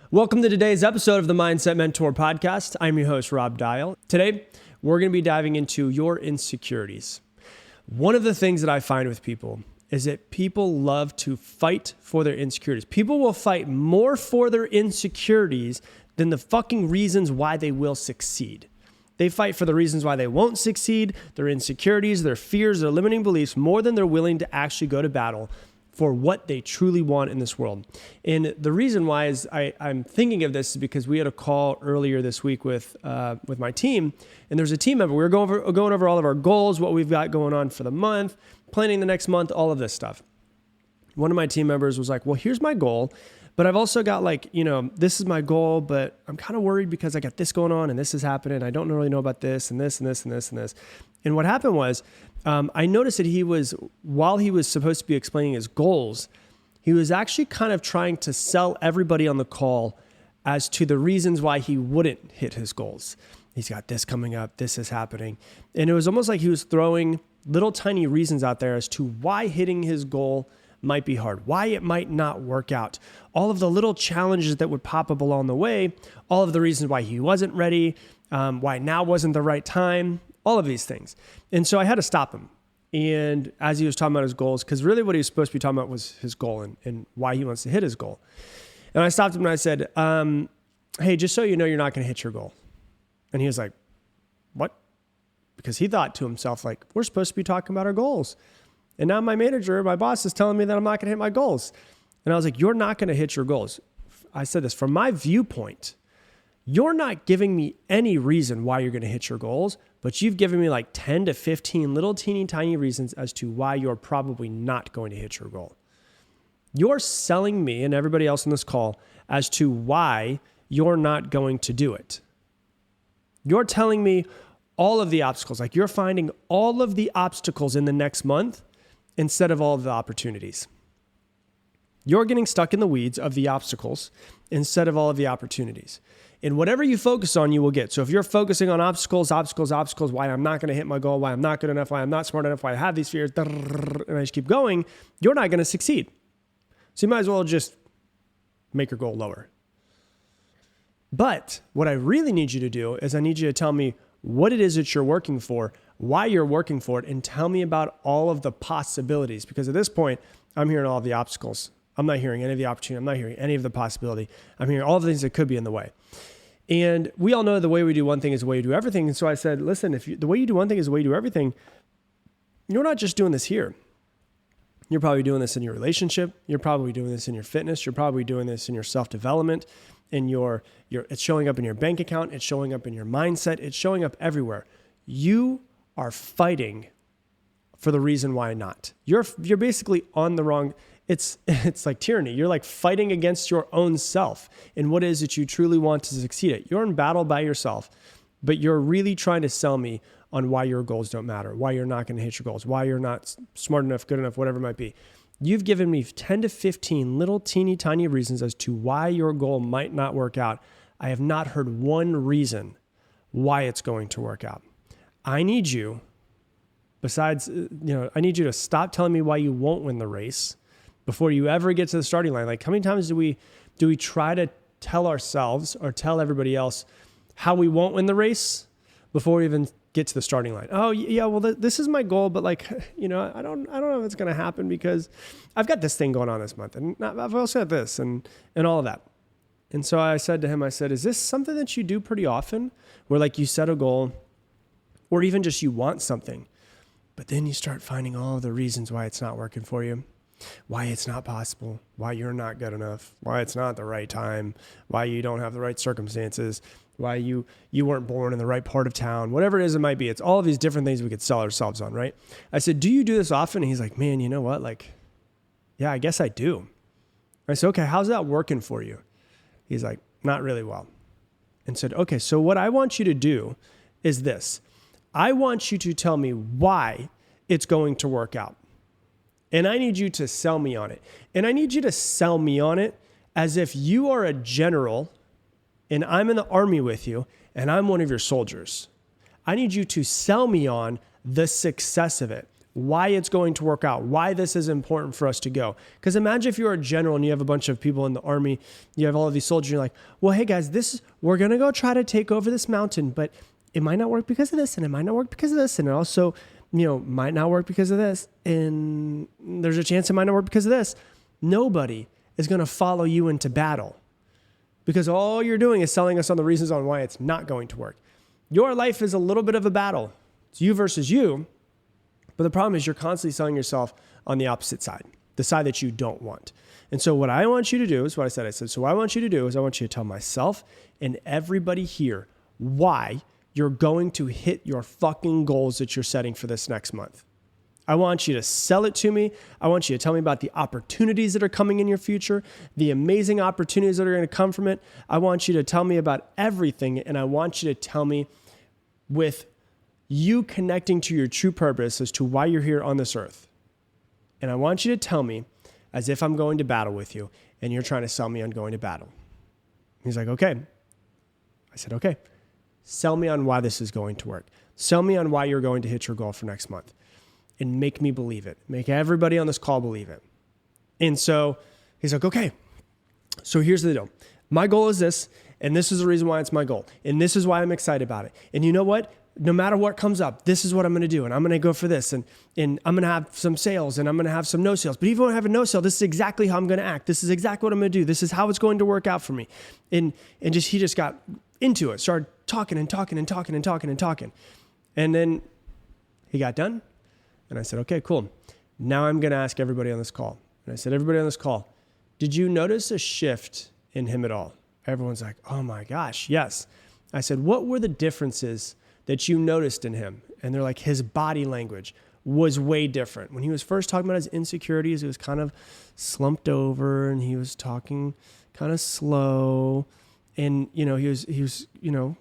Welcome to today's episode of the Mindset Mentor Podcast. I'm your host, Rob Dial. Today, we're going to be diving into your insecurities. One of the things that I find with people is that people love to fight for their insecurities. People will fight more for their insecurities than the fucking reasons why they will succeed. They fight for the reasons why they won't succeed, their insecurities, their fears, their limiting beliefs, more than they're willing to actually go to battle for what they truly want in this world. And the reason why is I'm thinking of this is because we had a call earlier this week with my team, and there's a team member. We were going over all of our goals, what we've got going on for the month, planning the next month, all of this stuff. One of my team members was like, well, here's my goal, but I've also got this is my goal, but I'm kind of worried because I got this going on and this is happening. I don't really know about this and this and this and this and this. And what happened was, I noticed that while he was supposed to be explaining his goals, he was actually kind of trying to sell everybody on the call as to the reasons why he wouldn't hit his goals. He's got this coming up, this is happening. And it was almost like he was throwing little tiny reasons out there as to why hitting his goal might be hard, why it might not work out, all of the little challenges that would pop up along the way, all of the reasons why he wasn't ready, why now wasn't the right time, all of these things. And so I had to stop him. And as he was talking about his goals, because really what he was supposed to be talking about was his goal and why he wants to hit his goal. And I stopped him and I said, hey, just so you know, you're not going to hit your goal. And he was like, what? Because he thought to himself, like, we're supposed to be talking about our goals. And now my manager, my boss is telling me that I'm not going to hit my goals. And I was like, you're not going to hit your goals. I said this, from my viewpoint, you're not giving me any reason why you're going to hit your goals, but you've given me like 10 to 15 little teeny tiny reasons as to why you're probably not going to hit your goal. You're selling me and everybody else on this call as to why you're not going to do it. You're telling me all of the obstacles, like you're finding all of the obstacles in the next month instead of all of the opportunities. You're getting stuck in the weeds of the obstacles instead of all of the opportunities. And whatever you focus on, you will get. So if you're focusing on obstacles, why I'm not going to hit my goal, why I'm not good enough, why I'm not smart enough, why I have these fears, and I just keep going, you're not going to succeed. So you might as well just make your goal lower. But what I really need you to do is I need you to tell me what it is that you're working for, why you're working for it, and tell me about all of the possibilities. Because at this point, I'm hearing all of the obstacles. I'm not hearing any of the opportunity. I'm not hearing any of the possibility. I'm hearing all of the things that could be in the way. And we all know the way we do one thing is the way you do everything. And so I said, listen, the way you do one thing is the way you do everything, you're not just doing this here. You're probably doing this in your relationship. You're probably doing this in your fitness. You're probably doing this in your self-development. In it's showing up in your bank account. It's showing up in your mindset. It's showing up everywhere. You are fighting for the reason why not. You're basically on the wrong. It's like tyranny. You're like fighting against your own self and what it is that you truly want to succeed at. You're in battle by yourself, but you're really trying to sell me on why your goals don't matter, why you're not going to hit your goals, why you're not smart enough, good enough, whatever it might be. You've given me 10 to 15 little teeny tiny reasons as to why your goal might not work out. I have not heard one reason why it's going to work out. I need you, I need you to stop telling me why you won't win the race before you ever get to the starting line. Like, how many times do we try to tell ourselves or tell everybody else how we won't win the race before we even get to the starting line? Oh yeah, well this is my goal, but I don't know if it's going to happen because I've got this thing going on this month, and I've also got this and all of that. And so I said to him, is this something that you do pretty often, where like you set a goal, or even just you want something, but then you start finding all of the reasons why it's not working for you? Why it's not possible, why you're not good enough, why it's not the right time, why you don't have the right circumstances, why you weren't born in the right part of town, whatever it is it might be. It's all of these different things we could sell ourselves on, right? I said, do you do this often? And he's like, man, you know what? Yeah, I guess I do. I said, okay, how's that working for you? He's like, not really well. And said, okay, so what I want you to do is this. I want you to tell me why it's going to work out. And I need you to sell me on it. And I need you to sell me on it as if you are a general and I'm in the army with you and I'm one of your soldiers. I need you to sell me on the success of it. why it's going to work out, why this is important for us to go. Because imagine if you're a general and you have a bunch of people in the army, you have all of these soldiers, you're like, well, hey guys, we're going to go try to take over this mountain, but it might not work because of this, and it might not work because of this, and it also, might not work because of this, and there's a chance it might not work because of this. Nobody is going to follow you into battle because all you're doing is selling us on the reasons on why it's not going to work. Your life is a little bit of a battle. It's you versus you. But the problem is you're constantly selling yourself on the opposite side, the side that you don't want. And so what I want you to do is what I said. So what I want you to do is I want you to tell myself and everybody here why you're going to hit your fucking goals that you're setting for this next month. I want you to sell it to me. I want you to tell me about the opportunities that are coming in your future, the amazing opportunities that are going to come from it. I want you to tell me about everything, and I want you to tell me with you connecting to your true purpose as to why you're here on this earth. And I want you to tell me as if I'm going to battle with you and you're trying to sell me on going to battle. He's like, okay. I said, okay. Sell me on why this is going to work. Sell me on why you're going to hit your goal for next month and make me believe it. Make everybody on this call believe it. And so he's like, okay. So here's the deal. My goal is this, and this is the reason why it's my goal. And this is why I'm excited about it. And you know what? No matter what comes up, this is what I'm going to do. And I'm going to go for this. And I'm going to have some sales and I'm going to have some no sales. But even when I have a no sale, this is exactly how I'm going to act. This is exactly what I'm going to do. This is how it's going to work out for me. And he just got into it, started talking. And then he got done. And I said, okay, cool. Now I'm going to ask everybody on this call. And I said, everybody on this call, did you notice a shift in him at all? Everyone's like, oh my gosh, yes. I said, what were the differences that you noticed in him? And they're like, his body language was way different. When he was first talking about his insecurities, it was kind of slumped over and he was talking kind of slow. And, he was,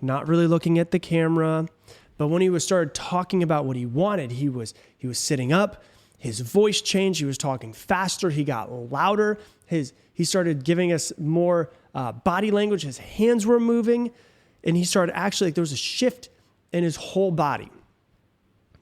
not really looking at the camera. But when he started talking about what he wanted, he was sitting up, his voice changed. He was talking faster. He got louder. He started giving us more body language. His hands were moving. And he started actually, there was a shift in his whole body.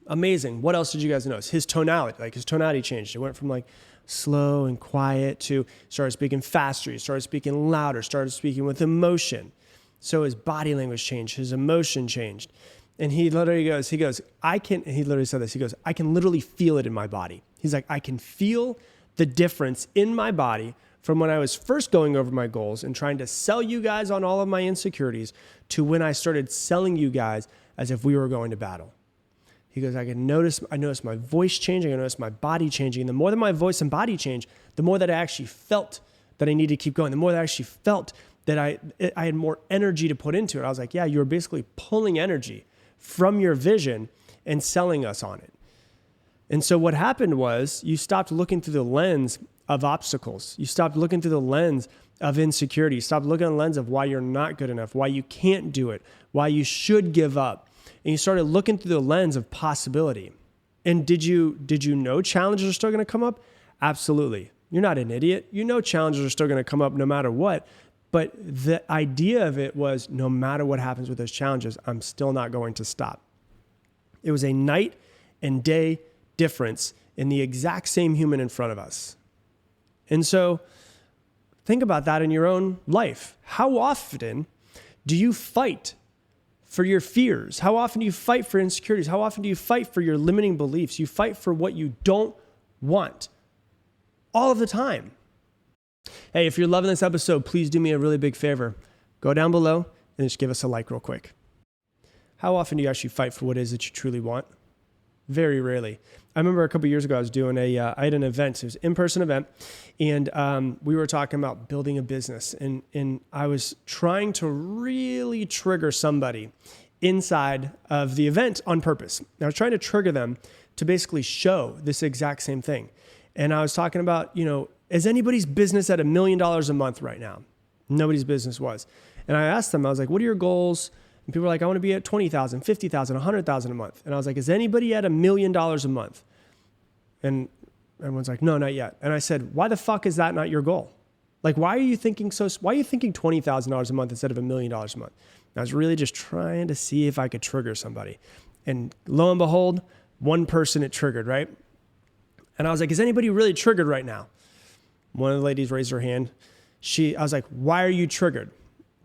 Amazing. What else did you guys notice? His tonality changed. It went from slow and quiet to started speaking faster. He started speaking louder, started speaking with emotion. So his body language changed. His emotion changed. And he literally said this. He goes, I can literally feel it in my body. He's like, I can feel the difference in my body from when I was first going over my goals and trying to sell you guys on all of my insecurities to when I started selling you guys as if we were going to battle. He goes, I noticed my voice changing. I noticed my body changing. And the more that my voice and body changed, the more that I actually felt that I needed to keep going. The more that I actually felt that I had more energy to put into it. I was like, yeah, you were basically pulling energy from your vision and selling us on it. And so what happened was you stopped looking through the lens of obstacles. You stopped looking through the lens of insecurity. You stopped looking at the lens of why you're not good enough, why you can't do it, why you should give up. And you started looking through the lens of possibility. And did you know challenges are still going to come up? Absolutely. You're not an idiot. You know challenges are still going to come up no matter what. But the idea of it was no matter what happens with those challenges, I'm still not going to stop. It was a night and day difference in the exact same human in front of us. And so think about that in your own life. How often do you fight for your fears? How often do you fight for insecurities? How often do you fight for your limiting beliefs? You fight for what you don't want all of the time. Hey, if you're loving this episode, please do me a really big favor. Go down below and just give us a like real quick. How often do you actually fight for what it is that you truly want? Very rarely. I remember a couple of years ago, I was doing I had an event. It was an in-person event. And we were talking about building a business. And I was trying to really trigger somebody inside of the event on purpose. I was trying to trigger them to basically show this exact same thing. And I was talking about, is anybody's business at $1 million a month right now? Nobody's business was. And I asked them, I was like, what are your goals? And people were like, I want to be at 20,000, 50,000, 100,000 a month. And I was like, is anybody at $1 million a month? And everyone's like, no, not yet. And I said, why the fuck is that not your goal? Like, why are you thinking $20,000 a month instead of $1 million a month? And I was really just trying to see if I could trigger somebody. And lo and behold, one person it triggered, right? And I was like, is anybody really triggered right now? One of the ladies raised her hand. I was like, why are you triggered?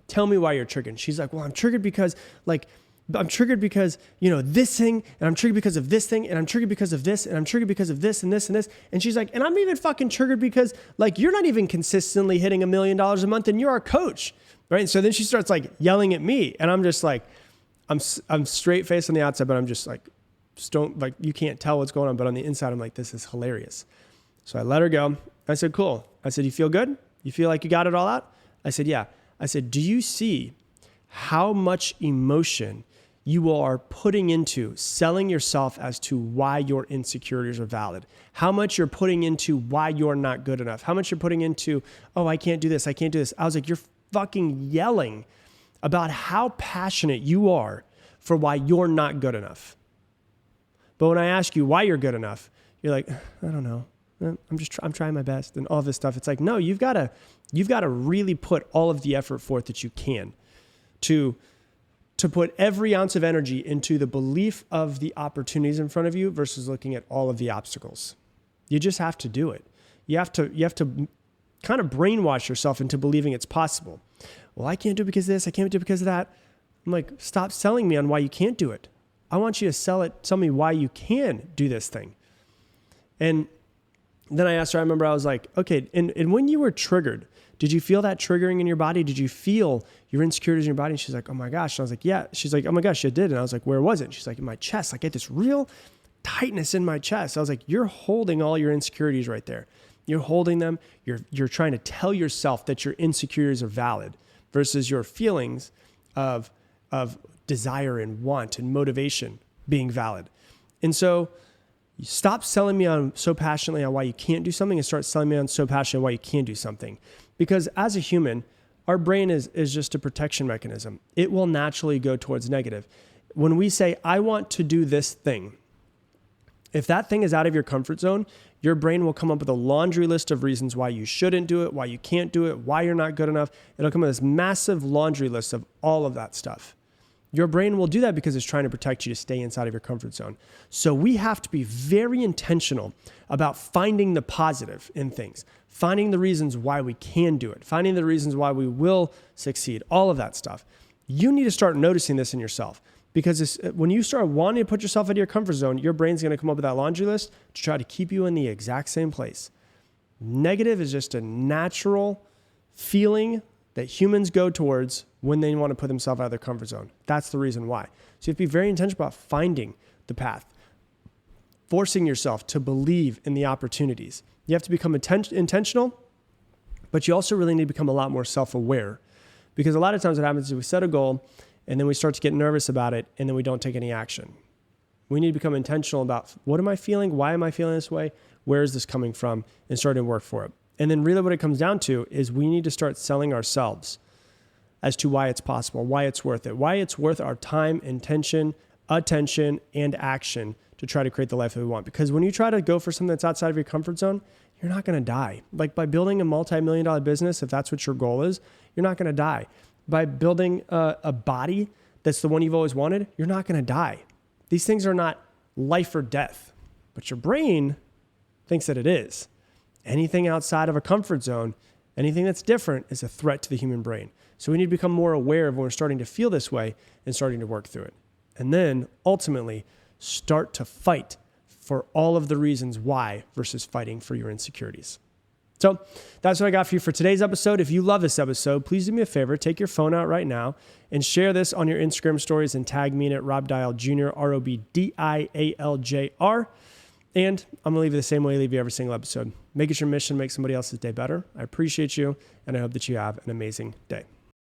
Tell me why you're triggered. She's like, well, I'm triggered because this thing, and I'm triggered because of this thing, and I'm triggered because of this, and I'm triggered because of this and this and this. And she's like, and I'm even fucking triggered because you're not even consistently hitting $1 million a month and you're our coach. Right. And so then she starts yelling at me, and I'm just I'm straight faced on the outside, but I'm just you can't tell what's going on. But on the inside, I'm like, this is hilarious. So I let her go. I said, cool. I said, you feel good? You feel like you got it all out? I said, yeah. I said, do you see how much emotion you are putting into selling yourself as to why your insecurities are valid? How much you're putting into why you're not good enough? How much you're putting into, oh, I can't do this. I can't do this. I was like, you're fucking yelling about how passionate you are for why you're not good enough. But when I ask you why you're good enough, you're like, I don't know. I'm trying my best and all this stuff. It's like, no, you've got to really put all of the effort forth that you can to put every ounce of energy into the belief of the opportunities in front of you versus looking at all of the obstacles. You just have to do it. You have to kind of brainwash yourself into believing it's possible. Well, I can't do it because of this. I can't do it because of that. I'm like, stop selling me on why you can't do it. I want you to tell me why you can do this thing. And then I asked her, I remember I was like, okay, and when you were triggered, did you feel that triggering in your body? Did you feel your insecurities in your body? And she's like, oh my gosh. And I was like, yeah. She's like, oh my gosh, I did. And I was like, where was it? And she's like, in my chest. I get this real tightness in my chest. I was like, you're holding all your insecurities right there. You're holding them. You're trying to tell yourself that your insecurities are valid versus your feelings of desire and want and motivation being valid. And so stop selling me on so passionately on why you can't do something and start selling me on so passionately why you can do something. Because as a human, our brain is just a protection mechanism. It will naturally go towards negative. When we say, I want to do this thing, if that thing is out of your comfort zone, your brain will come up with a laundry list of reasons why you shouldn't do it, why you can't do it, why you're not good enough. It'll come with this massive laundry list of all of that stuff. Your brain will do that because it's trying to protect you to stay inside of your comfort zone. So we have to be very intentional about finding the positive in things, finding the reasons why we can do it, finding the reasons why we will succeed, all of that stuff. You need to start noticing this in yourself because when you start wanting to put yourself out of your comfort zone, your brain's going to come up with that laundry list to try to keep you in the exact same place. Negative is just a natural feeling that humans go towards when they want to put themselves out of their comfort zone. That's the reason why. So you have to be very intentional about finding the path, forcing yourself to believe in the opportunities. You have to become intentional, but you also really need to become a lot more self-aware because a lot of times what happens is we set a goal and then we start to get nervous about it and then we don't take any action. We need to become intentional about what am I feeling? Why am I feeling this way? Where is this coming from? And starting to work for it. And then really what it comes down to is we need to start selling ourselves as to why it's possible, why it's worth it, why it's worth our time, intention, attention, and action to try to create the life that we want. Because when you try to go for something that's outside of your comfort zone, you're not going to die. Like by building a multi-million-dollar business, if that's what your goal is, you're not going to die. By building a body that's the one you've always wanted, you're not going to die. These things are not life or death, but your brain thinks that it is. Anything outside of a comfort zone, anything that's different is a threat to the human brain. So we need to become more aware of when we're starting to feel this way and starting to work through it. And then ultimately start to fight for all of the reasons why versus fighting for your insecurities. So that's what I got for you for today's episode. If you love this episode, please do me a favor, take your phone out right now and share this on your Instagram stories and tag me in at Rob Dial Jr., ROBDIALJR. And I'm going to leave you the same way I leave you every single episode. Make it your mission to make somebody else's day better. I appreciate you, and I hope that you have an amazing day.